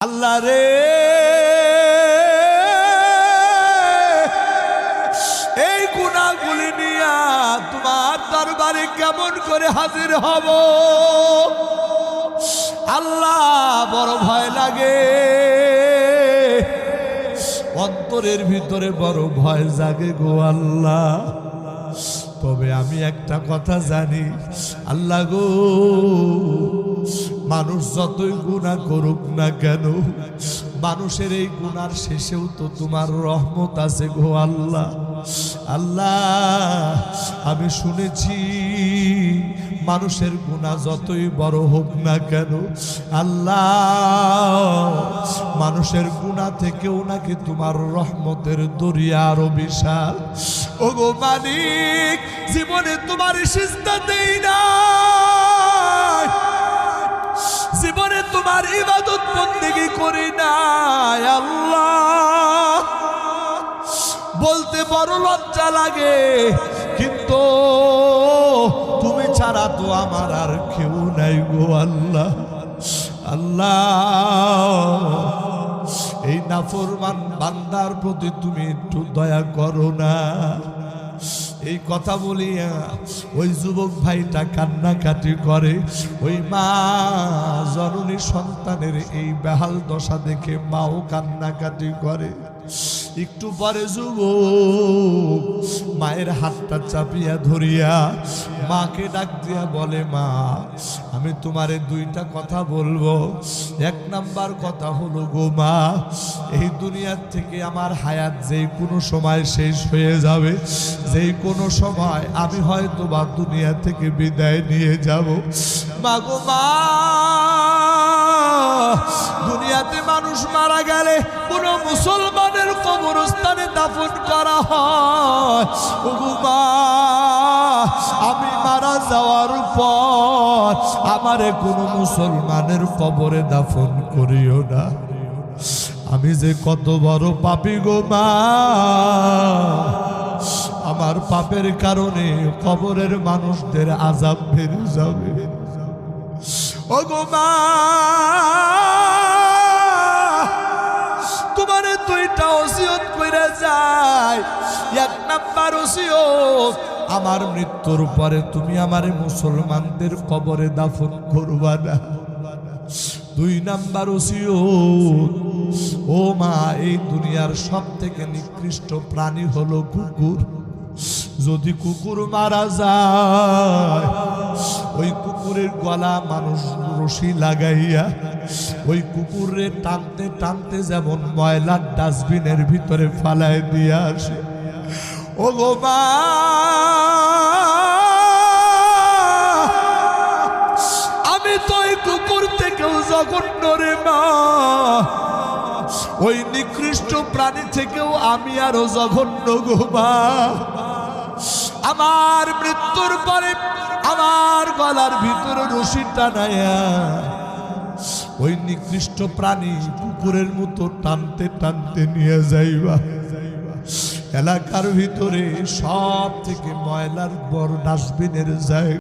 আল্লাহ রে, এই গুনাহগুলি নিয়া তোমার দরবারে কেমন করে হাজির হব আল্লাহ, বড় ভয় লাগে। অন্তরের ভিতরে বড় ভয় জাগে গো আল্লাহ। তবে আমি একটা কথা জানি আল্লাহ গো, মানুষ যতই গুনাহ করুক না কেন, মানুষের এই গুনার শেষেও তো তোমার রহমত আছে গো আল্লাহ। আল্লাহ, আমি শুনেছি মানুষের গুনাহ যতই বড় হোক না কেন আল্লাহ, মানুষের গুনাহ থেকেও নাকি তোমার রহমতের দরিয়া আরো বিশাল। ওগো মালিক, জীবনে তোমার সিজদা দেই না, জীবনে তোমার ইবাদত বন্দেগী করি না আল্লাহ। বলতে বড় লজ্জা লাগে, কিন্তু তুমি ছাড়া তো আমার আর কেউ নাই গো আল্লাহ। আল্লাহ, এই নাফরমান বান্দার প্রতি তুমি একটু দয়া করো না। এই কথা বলিয়া ওই যুবক ভাইটা কান্নাকাটি করে। ওই মা জননী সন্তানের এই বেহাল দশা দেখে মাও কান্নাকাটি করে। একটু পরে যুবক মায়ের হাতটা চাপিয়া ধরিয়া মাকে ডাক দিয়া বলে, মা আমি তোমারে দুইটা কথা বলবো। এক নাম্বার কথা হলো গো মা, এই দুনিয়ার থেকে আমার হায়াত যেই কোনো সময় শেষ হয়ে যাবে, যেই কোনো সময় আমি হয়তো বা দুনিয়া থেকে বিদায় নিয়ে যাব। মা গো মা, দুনিয়াতে মানুষ মারা গেলে কোন মুসলমানের কবরস্থানে দাফন করা হয়। ওগো মা, আমি মারা যাওয়ার পর আমারে কোনো মুসলমানের কবরে দাফন করিও না। আমি যে কত বড় পাপী গো মা, আমার পাপের কারণে কবরের মানুষদের আযাব বেড়ে যাবে। ওগো মা, তোমারে দুইটা ওসিয়ত কইরা যায়। এক নাম্বার ওসিয়ত, আমার মৃত্যুর পরে তুমি আমারে মুসলমানদের কবরে দাফন করবা না। দুই নাম্বার ওসিয়ত, ও মা, এই দুনিয়ার সব থেকে নিকৃষ্ট প্রাণী হলো কুকুর। যদি কুকুর মারা যায়, ওই কুকুরের গলা মানুষ রশি লাগাইয়া ওই কুকুরে টানতে টানতে যেমন ময়লার ডাস্টবিনের ভিতরে ফালায় দিয়ে আসে। ও গো মা, আমি তো ওই কুকুর থেকেও জঘন্য রে মা, ওই নিকৃষ্ট প্রাণী থেকেও আমি আরো জঘন্য গো মা। আমার মৃত্যুর পরে আমার গলার ভিতরে রশি টানায়া ওই নিকৃষ্ট প্রাণী কুকুরের মতো টানতে টানতে নিয়ে যাইবা। এলাকার ভিতরে সব থেকে ময়লার বড় ডাস্টবিনের জায়গা।